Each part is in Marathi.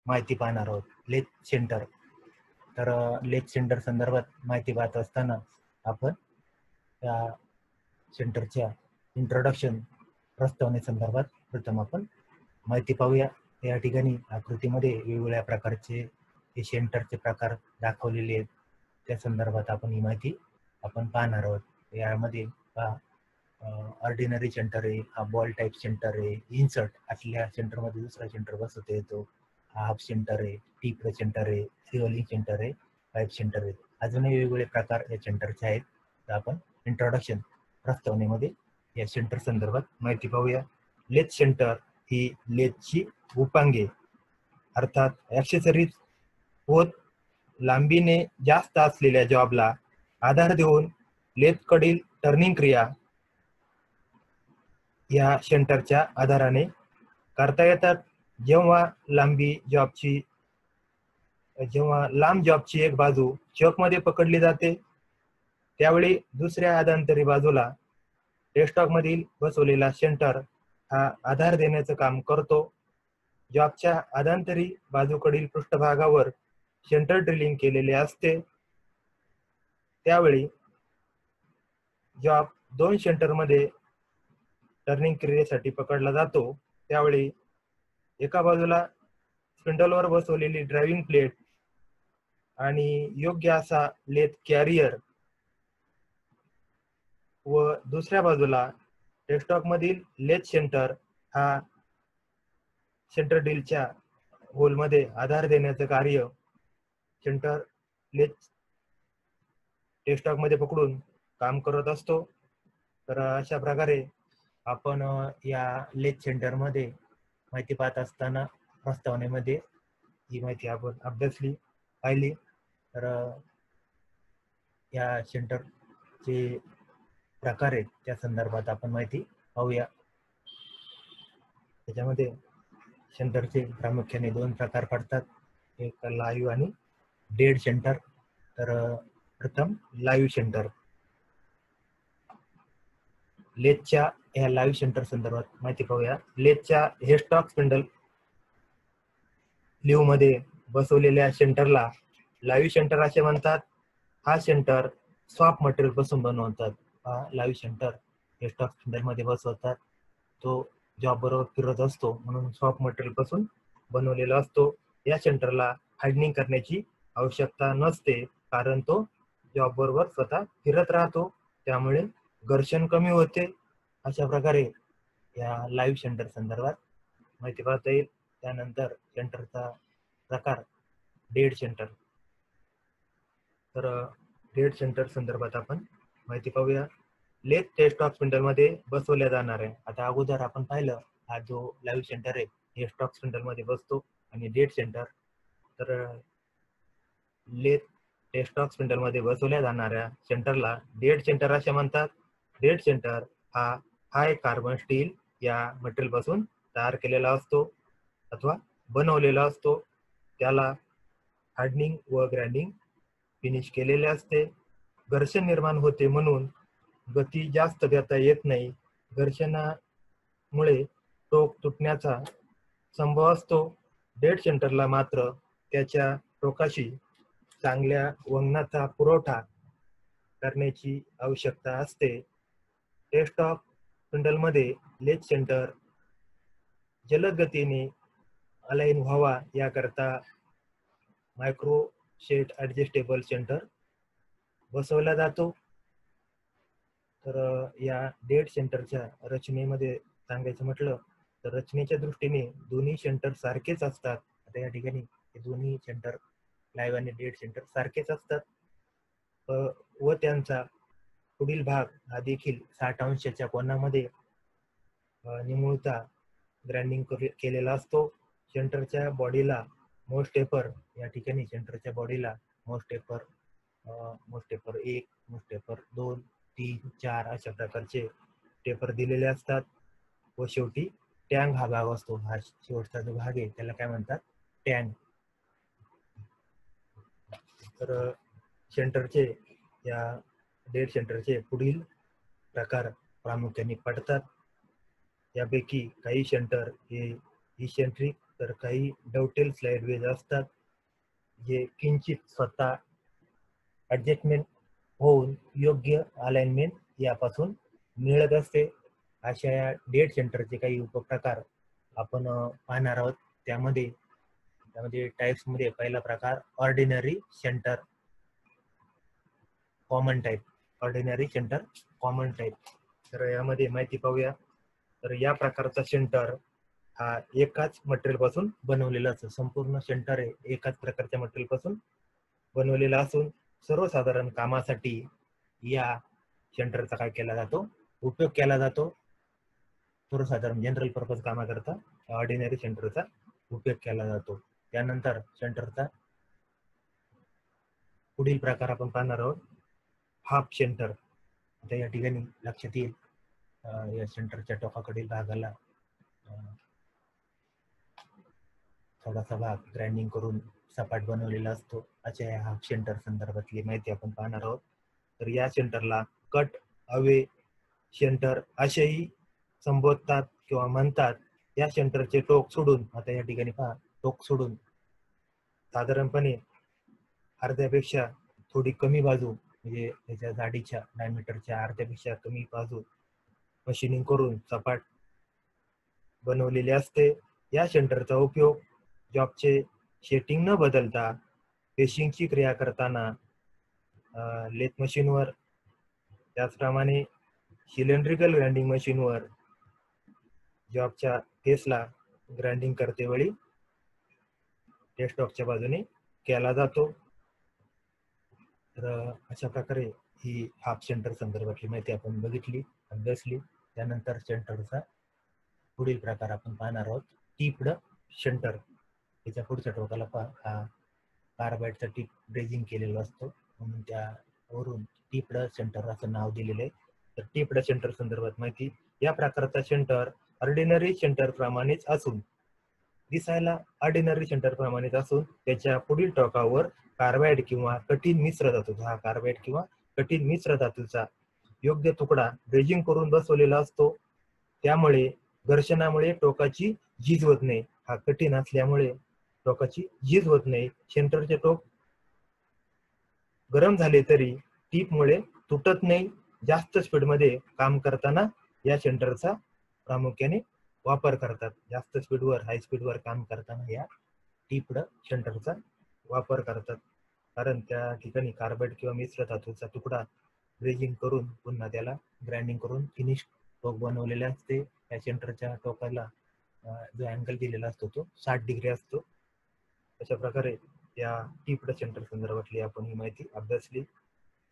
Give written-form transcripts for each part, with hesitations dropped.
माहिती पाहणार आहोत. Lathe centre. तर लेथ सेंटर संदर्भात माहिती पाहत असताना आपण त्या सेंटरच्या इंट्रोडक्शन प्रस्तावने संदर्भात प्रथम आपण माहिती पाहूया. या ठिकाणी आकृतीमध्ये वेगवेगळ्या प्रकारचे हे सेंटरचे प्रकार दाखवलेले आहेत. त्या संदर्भात आपण ही माहिती आपण पाहणार आहोत. यामध्ये ऑर्डिनरी सेंटर आहे, हा बॉल टाईप सेंटर आहे, इन्सर्ट असल्या सेंटरमध्ये दुसरा सेंटर बसवता येतो, हा हाफ सेंटर आहे, टी सेंटर आहे, रिव्हॉल्विंग सेंटर आहे, पाईप सेंटर आहे. अजूनही वेगवेगळे प्रकार या सेंटरचे आहेत. तर आपण इंट्रोडक्शन प्रस्तावनेमध्ये या सेंटर संदर्भात माहिती पाहूया. लेथ सेंटर ही लेथची उपांगे अर्थात ॲक्सेसरीज होत लांबीने जास्त असलेल्या जॉबला आधार देऊन लेथकडील टर्निंग क्रिया या सेंटरच्या आधाराने करता येतात. जेव्हा लांब जॉबची एक बाजू चॉकमध्ये पकडली जाते त्यावेळी दुसऱ्या आधांतरी बाजूला डेस्कटॉप मधील बसवलेला सेंटर हा आधार देण्याचं काम करतो. जॉबच्या आधांतरी बाजूकडील पृष्ठभागावर सेंटर ड्रिलिंग केलेले असते. त्यावेळी जॉब दोन सेंटरमध्ये टर्निंग क्रियेसाठी पकडला जातो. त्यावेळी एका बाजूला स्पिंडलवर बसवलेली ड्रायव्हिंग प्लेट आणि योग्य असा लेथ कॅरियर व दुसऱ्या बाजूला डेस्कटॉप मधील लेथ सेंटर हा सेंटर ड्रिलच्या होलमध्ये आधार देण्याचं कार्य सेंटर लेथ डेस्कटॉप मध्ये पकडून काम करत असतो. तर अशा प्रकारे आपण या लेथ सेंटर मध्ये माहिती पाहत असताना प्रस्तावनेमध्ये ही माहिती आपण अभ्यासली पाहिली. तर या सेंटरचे प्रकार आहेत त्या संदर्भात आपण माहिती पाहूया. त्याच्यामध्ये सेंटरचे प्रामुख्याने दोन प्रकार पडतात, एक लाईव्ह आणि डेड सेंटर. तर प्रथम लाईव्ह सेंटर. लेथच्या या लाईव्ह सेंटर संदर्भात माहिती पाहूया. लेथच्या हेस्टॉक स्पिंडल लिव्ह मध्ये बसवलेल्या सेंटरला लाईव्ह सेंटर असे म्हणतात. हा सेंटर सॉफ्ट मटेरियल पासून बनवतात. हा लाईव्ह सेंटर हेस्टॉक स्पिंडल मध्ये बसवतात. तो जॉब बरोबर फिरत असतो म्हणून सॉफ्ट मटेरियल पासून बनवलेला असतो. या सेंटरला हार्डनिंग करण्याची आवश्यकता नसते कारण तो जॉब बरोबर स्वतः फिरत राहतो, त्यामुळे घर्षण कमी होते. अशा प्रकारे या लाईव्ह सेंटर संदर्भात माहिती पाहता येईल. त्यानंतर सेंटरचा प्रकार डेड सेंटर. तर डेड सेंटर संदर्भात आपण माहिती पाहूया. लेथ डेस्कटॉप स्पिंडल मध्ये बसवल्या जाणार आहे. आता अगोदर आपण पाहिलं हा जो लाईव्ह सेंटर आहे डेस्कटॉप स्पिंडल मध्ये बसतो आणि डेड सेंटर. तर लेथ डेस्कटॉप स्पिंडल मध्ये बसवल्या जाणाऱ्या सेंटरला डेड सेंटर असे म्हणतात. डेड सेंटर हा हाय कार्बन स्टील या मटेरियल पासून तयार केलेला असतो अथवा बनवलेला असतो. त्याला हार्डनिंग व ग्राइंडिंग फिनिश केलेले असते. घर्षण निर्माण होते म्हणून गती जास्त देता येत नाही. घर्षणामुळे टोक तुटण्याचा संभव असतो. डेड सेंटरला मात्र त्याच्या टोकाशी चांगल्या वंगणाचा पुरवठा करण्याची आवश्यकता असते. डेस्कटॉप स्पिंडल मध्ये लेथ सेंटर जलद गतीने अलाइन व्हावा याकरता मायक्रो शेट ऍडजस्टेबल सेंटर बसवला जातो. तर या डेड सेंटरच्या रचनेमध्ये सांगायचं म्हटलं तर रचनेच्या दृष्टीने दोन्ही सेंटर सारखेच असतात. आता या ठिकाणी हे दोन्ही सेंटर लाईव्ह आणि डेड सेंटर सारखेच असतात व त्यांचा पुढील भाग हा देखील 60 अंशाच्या कोनामध्ये निमुळता ग्राइंडिंग केलेला असतो. सेंटरच्या बॉडीला मोस्ट टेपर या ठिकाणी सेंटरच्या बॉडीला मोस्ट टेपर 1, मोस्ट टेपर 2, 3, 4 अशा प्रकारचे टेपर दिलेले असतात व शेवटी टँग हा भाग असतो. हा शेवटचा जो भाग आहे त्याला काय म्हणतात, टँग. तर सेंटरचे या डेड सेंटरचे पुढील प्रकार प्रामुख्याने पडतात. यापैकी काही सेंटर हे इसेंट्रिक तर काही डवटेल स्लाइड वेज असतात जे किंचित स्वतः ऍडजस्टमेंट होऊन योग्य अलाइनमेंट यापासून मिळत असते. अशा या डेड सेंटरचे काही उपप्रकार आपण पाहणार आहोत. त्यामध्ये टाइप्स मध्ये पहिला प्रकार ordinary centre common type. Ordinary centre common type. तर यामध्ये माहिती पाहूया. तर या प्रकारचा सेंटर हा एकाच मटेरियल पासून बनवलेला असतो. संपूर्ण सेंटर हे एकाच प्रकारच्या मटेरियल पासून बनवलेला असून सर्वसाधारण कामासाठी या सेंटरचा काय केला जातो, उपयोग केला जातो. सर्वसाधारण जनरल पर्पज कामाकरता ऑर्डिनरी सेंटरचा उपयोग केला जातो. त्यानंतर सेंटरचा पुढील प्रकार आपण पाहणार आहोत हाफ सेंटर. आता या ठिकाणी लक्षात येईल या सेंटरच्या टोकाकडील भागाला थोडासा भाग ग्राइंडिंग करून सपाट बनवलेला असतो. अशा या हाफ सेंटर संदर्भातली माहिती आपण पाहणार आहोत. तर या सेंटरला कट अवे सेंटर असेही संबोधतात किंवा म्हणतात. या सेंटरचे टोक सोडून, आता या ठिकाणी पहा, टोक सोडून साधारणपणे अर्ध्यापेक्षा थोडी कमी बाजू, म्हणजे त्याच्या जाडीच्या डायमीटरच्या अर्ध्यापेक्षा कमी बाजू मशीनिंग करून सपाट बनवलेले असते. या सेंटरचा उपयोग जॉबचे सेटिंग न बदलता पेशिंगची क्रिया करताना लेथ मशीनवर, त्याचप्रमाणे सिलेंड्रिकल ग्राइंडिंग मशीनवर जॉबच्या फेसला ग्राइंडिंग करते वेळी टेस्टॉकच्या बाजूने केला जातो. तर अशा प्रकारे ही हाफ सेंटर संदर्भातली माहिती आपण बघितली, अभ्यासली. त्यानंतर सेंटरचा पुढील प्रकार आपण पाहणार आहोत टिप्ड सेंटर. त्याच्या पुढच्या टोकाला हा कार्बाईडचा टिप ब्रेजिंग केलेला असतो, म्हणून त्यावरून टिप्ड सेंटर असं नाव दिलेलं आहे. तर टिप्ड सेंटर संदर्भात माहिती. या प्रकारचा सेंटर ऑर्डिनरी सेंटर प्रमाणेच असून, दिसायला ऑर्डिनरी सेंटर प्रमाणेच असून त्याच्या पुढील टोकावर कार्बाईड किंवा कठीण मिश्र धातू, हा कार्बाईड किंवा कठीण मिश्र धातूचा योग्य तुकडा ब्रेजिंग करून बसवलेला असतो. त्यामुळे घर्षणामुळे टोकाची झीज होत नाही. हा कठीण असल्यामुळे टोकाची झीज होत नाही. सेंटरचे टोक गरम झाले तरी टीपमुळे तुटत नाही. जास्त स्पीडमध्ये काम करताना या सेंटरचा प्रामुख्याने वापर करतात. जास्त स्पीडवर, हाय स्पीडवर काम करताना या टिप्ड सेंटरचा वापर करतात, कारण त्या ठिकाणी कार्बाईड किंवा मिश्र धातूचा तुकडा ब्रेजिंग करून पुन्हा त्याला ग्राइंडिंग करून फिनिश टोक बनवलेले असते. या सेंटरच्या टोकाला जो अँगल दिलेला असतो तो 60 डिग्री असतो. अशा प्रकारे या टिप्ड सेंटर संदर्भातली आपण ही माहिती अभ्यासली.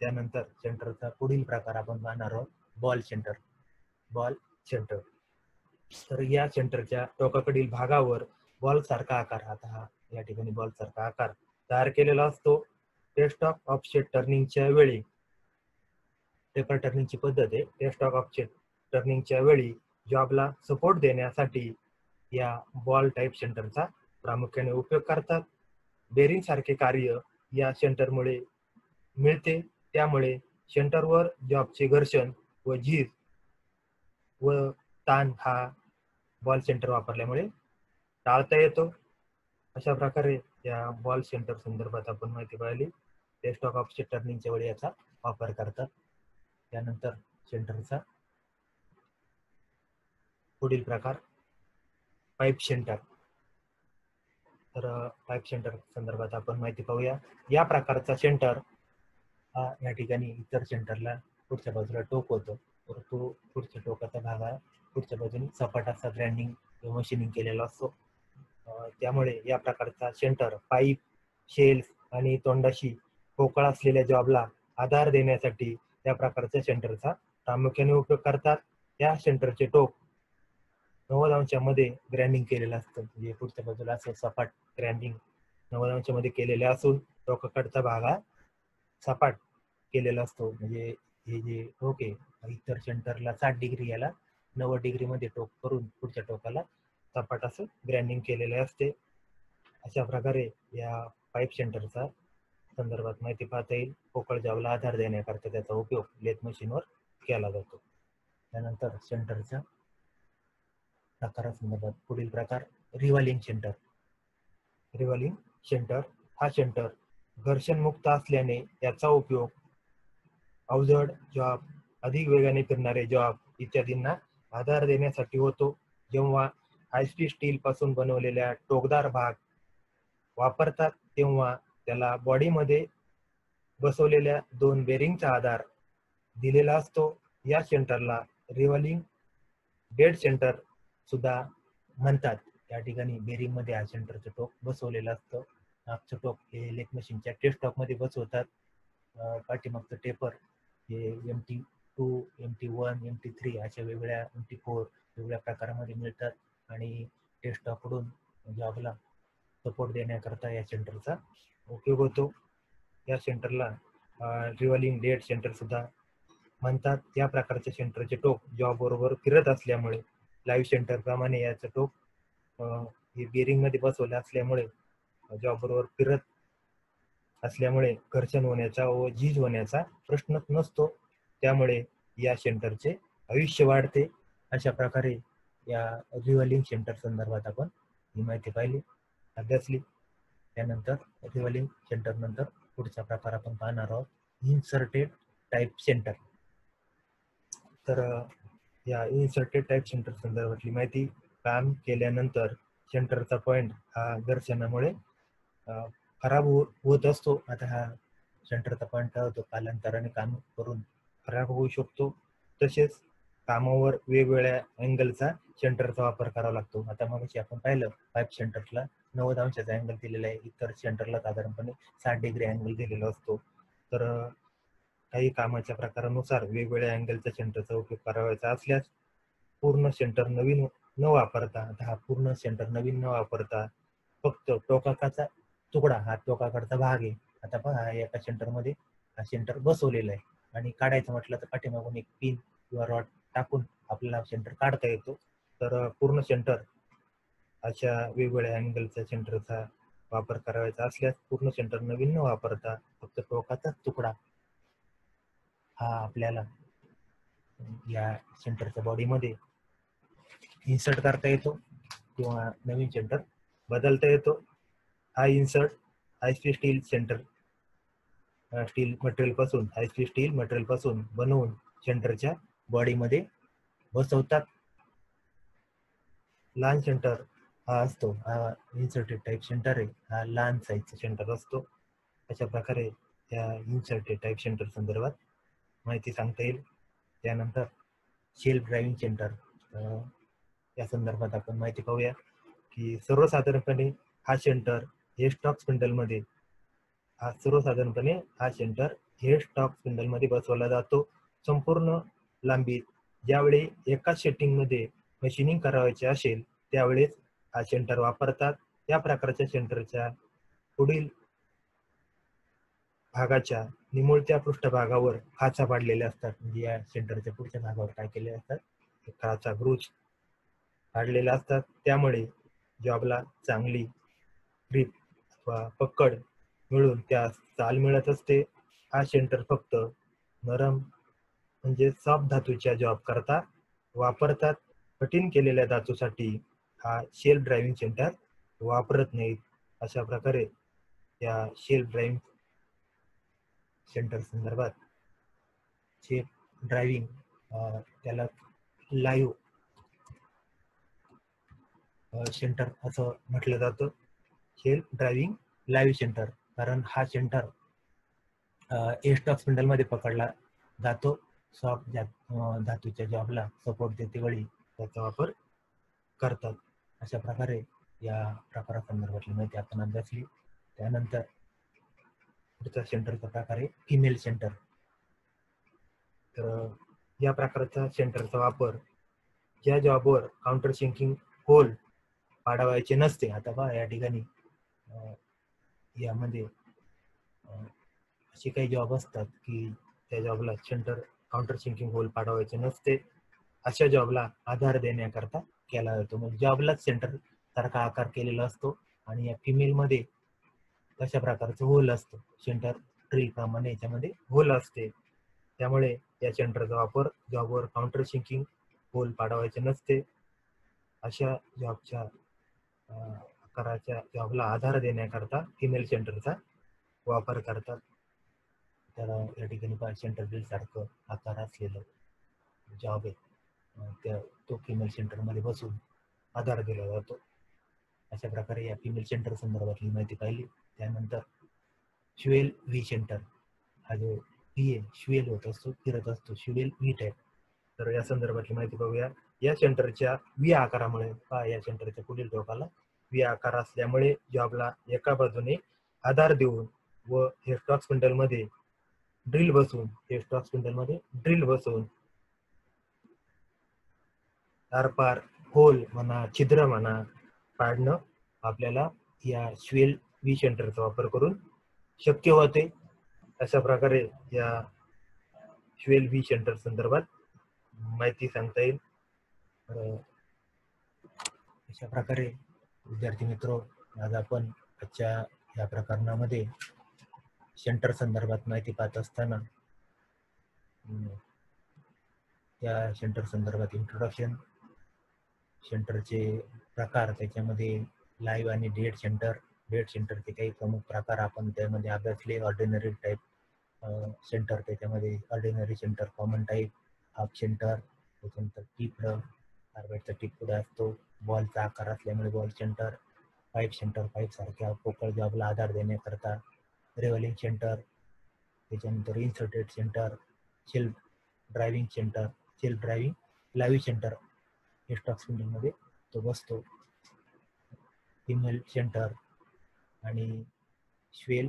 त्यानंतर सेंटरचा पुढील प्रकार आपण पाहणार आहोत बॉल सेंटर. Ball centre. तर या सेंटरच्या टोकाकडील भागावर बॉल सारखा आकार, आता हा या ठिकाणी बॉल सारखा आकार तयार केलेला असतो. टेस्टॉक ऑफसेट टर्निंगच्या वेळी, टेपर टर्निंगची पद्धत आहे. टेस्टॉक ऑफसेट टर्निंगच्या वेळी जॉबला सपोर्ट देण्यासाठी या बॉल टाइप सेंटरचा प्रामुख्याने उपयोग करतात. बेरिंग सारखे कार्य या सेंटरमुळे मिळते. त्यामुळे सेंटरवर जॉबचे घर्षण व झीज व ताण हा बॉल सेंटर वापरल्यामुळे टाळता येतो. अशा प्रकारे या बॉल सेंटर संदर्भात आपण माहिती पाहिली. टेस्टॉक ऑफसेट टर्निंगच्या वेळी याचा वापर करतात. त्यानंतर सेंटरचा पुढील प्रकार पाईप सेंटर. तर पाईप सेंटर संदर्भात आपण माहिती पाहूया. या प्रकारचा सेंटर हा या ठिकाणी इतर सेंटरला पुढच्या बाजूला टोक होतो, तर तो पुढच्या टोकाचा भाग हा पुढच्या बाजूने सपाट असा ग्राइंडिंग किंवा मशीनिंग केलेला असतो. त्यामुळे या प्रकारचा सेंटर पाईप, शेल्स आणि तोंडाशी पोकळ असलेल्या जॉबला आधार देण्यासाठी या प्रकारच्या सेंटरचा प्रामुख्याने उपयोग करतात. या सेंटरचे टोक 90 अंशामध्ये ग्राइंडिंग केलेलं असतं, म्हणजे पुढच्या बाजूला असं सपाट ग्राइंडिंग 90 अंशामध्ये केलेले असून टोकाकडचा भाग हा सपाट केलेला असतो. म्हणजे हे जे टोक आहे इतर सेंटरला 60 डिग्री, याला 90 डिग्री मध्ये टोक करून पुढच्या टोकाला सपाट असं ग्राइंडिंग केलेले असते. अशा प्रकारे या पाईप सेंटरचा संदर्भात माहिती पाहता येईल. पोकळ जॉबला आधार देण्याकरता त्याचा उपयोग लेथ मशीनवर केला जातो. त्यानंतर सेंटरच्या प्रकारासंदर्भात पुढील प्रकार रिव्हॉल्विंग सेंटर. रिव्हॉल्विंग सेंटर हा सेंटर घर्षणमुक्त असल्याने याचा उपयोग अवजड जॉब, अधिक वेगाने फिरणारे जॉब इत्यादींना आधार देण्यासाठी होतो. जेव्हा हायस्पीड स्टील पासून बनवलेल्या टोकदार भाग वापरतात तेव्हा त्याला बॉडीमध्ये बसवलेल्या 2 बेरिंगचा आधार दिलेला असतो. या सेंटरला रिव्हॉल्विंग डेड सेंटर सुद्धा म्हणतात. या ठिकाणी बेरिंग मध्ये हा सेंटरचं टोक बसवलेलं असतं. मागचं टोक हे लेथ मशीनच्या टेस्ट टॉप मध्ये बसवतात. पाठीमागचं टेपर हे MT2, MT1, MT3 अशा वेगवेगळ्या MT4 वेगवेगळ्या प्रकारामध्ये मिळतात आणि टेस्ट टॉपकडून जॉबला सपोर्ट देण्याकरता या सेंटरचा उपयोग होतो. या सेंटरला रिव्हॉल्विंग डेड सेंटर सुद्धा म्हणतात. या प्रकारच्या सेंटरचे टोक जॉब बरोबर फिरत असल्यामुळे लाईव्ह सेंटर प्रमाणे याचं टोक हे बेरिंग मध्ये बसवलं असल्यामुळे जॉब बरोबर फिरत असल्यामुळे घर्षण होण्याचा व झीज होण्याचा प्रश्नच नसतो. त्यामुळे या सेंटरचे आयुष्य वाढते. अशा प्रकारे या रिव्हॉल्विंग सेंटर संदर्भात आपण ही माहिती पाहिली, अभ्यासली. त्यानंतर रिव्हॉल्विंग सेंटर नंतर पुढचा प्रकार आपण पाहणार आहोत, इन्सर्टेड टाईप सेंटर. तर या इन्सर्टेड टाईप सेंटर संदर्भातली माहिती, काम केल्यानंतर सेंटरचा पॉइंट हा घर्षणामुळे खराब होत असतो. आता हा सेंटरचा पॉइंट काय होतो, कालांतराने काम करून खराब होऊ शकतो. तसेच कामावर वेगवेगळ्या अँगलचा सेंटरचा वापर करावा लागतो. आता मग आपण पाहिलं पाईप सेंटरला 90 अंशाचा अँगल दिलेला आहे, इतर सेंटरला साधारणपणे 60 डिग्री अँगल दिलेला असतो. तर काही कामाच्या प्रकारानुसार वेगवेगळ्या अँगलचा सेंटरचा उपयोग करावायचा असल्यास पूर्ण सेंटर नवीन न वापरता, आता हा पूर्ण सेंटर नवीन न वापरता फक्त टोकाचा तुकडा, हा टोकाकडचा भाग आहे. आता पहा एका सेंटरमध्ये हा सेंटर बसवलेला आहे आणि काढायचं म्हटलं तर पाठीमागून एक पिन किंवा रॉड टाकून आपल्याला सेंटर काढता येतो. तर पूर्ण सेंटर अशा वेगवेगळ्या अँगलच्या सेंटरचा वापर करायचा असल्यास पूर्ण सेंटर नवीन न वापरता फक्त टोकाचाच तुकडा हा आपल्याला या सेंटरच्या बॉडीमध्ये इन्सर्ट करता येतो किंवा नवीन सेंटर बदलता येतो. हा insert high speed steel centre steel material पासून बनवून सेंटरच्या बॉडीमध्ये बसवतात. लहान सेंटर हा असतो, हा इन्सर्टेड टाईप सेंटर आहे, हा लहान साईजचा सेंटर असतो. अशा प्रकारे या इन्सर्टेड टाईप सेंटर संदर्भात माहिती सांगता येईल. त्यानंतर सेल्फ ड्रायव्हिंग सेंटर या संदर्भात आपण माहिती पाहूया की सर्वसाधारणपणे हा सेंटर हे स्टॉक स्पिंडलमध्ये बसवला जातो. संपूर्ण लांबीत ज्यावेळी एका सेटिंगमध्ये मशीनिंग करायचे असेल त्यावेळेस हा सेंटर वापरतात. या प्रकारच्या सेंटरच्या पुढील भागाच्या निमुळत्या पृष्ठभागावर खाचा पाडलेल्या असतात. म्हणजे या सेंटरच्या पुढच्या भागावर काय केले असतात, खाचा ग्रूज पाडलेल्या असतात. त्यामुळे जॉबला चांगली ग्रिप अथवा पकड मिळून त्यास चाल मिळत असते. हा सेंटर फक्त नरम म्हणजे सॉफ्ट धातूच्या जॉब करता वापरतात. कठीण केलेल्या धातूसाठी हा सेल्फ ड्रायव्हिंग सेंटर वापरत नाहीत. अशा प्रकारे या सेल्फ ड्रायव्हिंग सेंटर संदर्भात सेल्फ ड्रायव्हिंग त्याला लाईव्ह सेंटर असं म्हटलं जातं. सेल्फ ड्रायव्हिंग लाईव्ह सेंटर, कारण हा सेंटर स्टॉक स्पिंडल मध्ये पकडला जातो. सॉफ्ट धातूच्या जॉबला सपोर्ट देते वेळी त्याचा वापर करतात. अशा प्रकारे या प्रकारासंदर्भातली माहिती आपण अभ्यासली. त्यानंतर पुढचा सेंटरचा प्रकार आहे फिमेल सेंटर. तर या प्रकारचा सेंटरचा वापर ज्या जॉबवर काउंटर सिंकिंग होल पाडवायचे नसते. आता पहा या ठिकाणी यामध्ये असे काही जॉब असतात की त्या जॉबला सेंटर काउंटर सिंकिंग होल पाडवायचे नसते. अशा जॉबला आधार देण्याकरता केला जातो. म्हणजे जॉबलाच सेंटर सारखा आकार केलेला असतो आणि या फिमेल मध्ये तशा प्रकारचं होल असतो. सेंटर ट्री प्रमाणे याच्यामध्ये होल असते. त्यामुळे या सेंटरचा वापर जॉबवर काउंटर सिंकिंग होल पाडवायचे नसते. अशा जॉबच्या आकाराच्या जॉबला आधार देण्याकरता फिमेल सेंटरचा वापर करतात. तर या ठिकाणी पहा सेंटर बिल सारखं आकार असलेलं जॉब आहे, तो फिमेल सेंटरमध्ये बसून आधार दिला जातो. अशा प्रकारे या फिमेल सेंटर संदर्भातली माहिती पाहिली. त्यानंतर श्वेल व्ही सेंटर, हा जो व्ही आहे श्वेल होत असतो, फिरत असतो, श्वेल व्ही टाईप. तर या संदर्भातली माहिती बघूया. या सेंटरच्या व्ही आकारामुळे पहा, या सेंटरच्या पुढील टोकाला व्ही आकार असल्यामुळे जॉबला एका बाजूने आधार देऊन व हे स्टॉक स्पिंडल मध्ये ड्रिल बसवून आरपार होल म्हणा, छिद्र म्हणा पाडणं आपल्याला या श्वेल व्ही सेंटरचा वापर करून शक्य होते. अशा प्रकारे या श्वेल व्ही सेंटर संदर्भात माहिती सांगता येईल. अशा प्रकारे विद्यार्थी मित्र, आज आपण आजच्या या प्रकरणामध्ये सेंटर संदर्भात माहिती पाहत असताना त्या सेंटर संदर्भात इंट्रोडक्शन, सेंटरचे प्रकार, त्याच्यामध्ये लाईव्ह आणि डेड सेंटरचे काही प्रमुख प्रकार आपण त्यामध्ये अभ्यासले. ऑर्डिनरी टाईप सेंटर, त्याच्यामध्ये ordinary centre, common type, half centre, त्याच्यानंतर टिप्ड, कार्बेटचा टिप पुढे असतो, बॉलचा आकार असल्यामुळे ball centre, pipe centre, pipe सारख्या पोकळ जॉबला आधार देण्याकरता, रेव्हलिंग सेंटर, त्याच्यानंतर inserted centre, self driving live centre हे स्टॉक स्पिंडलमध्ये तो बसतो. फिमेल सेंटर आणि श्वेल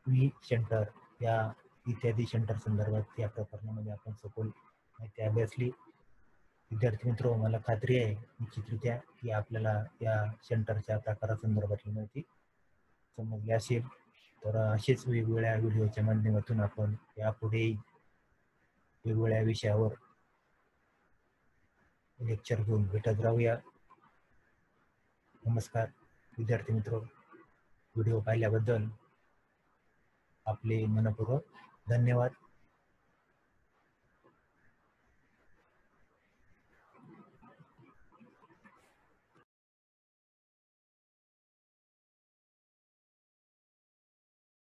व्ही सेंटर या इत्यादी सेंटर संदर्भात या प्रकरणामध्ये आपण सखोल माहिती अभ्यासली. विद्यार्थी मित्र, मला खात्री आहे निश्चितरित्या की आपल्याला या सेंटरच्या प्रकारासंदर्भातली माहिती समजली असेल. तर असेच वेगवेगळ्या व्हिडिओच्या माध्यमातून आपण यापुढे वेगवेगळ्या विषयावर लेक्चर घेऊन भेटत राहूया. नमस्कार विद्यार्थी मित्र, व्हिडिओ पाहिल्याबद्दल आपले मनपूर्वक धन्यवाद.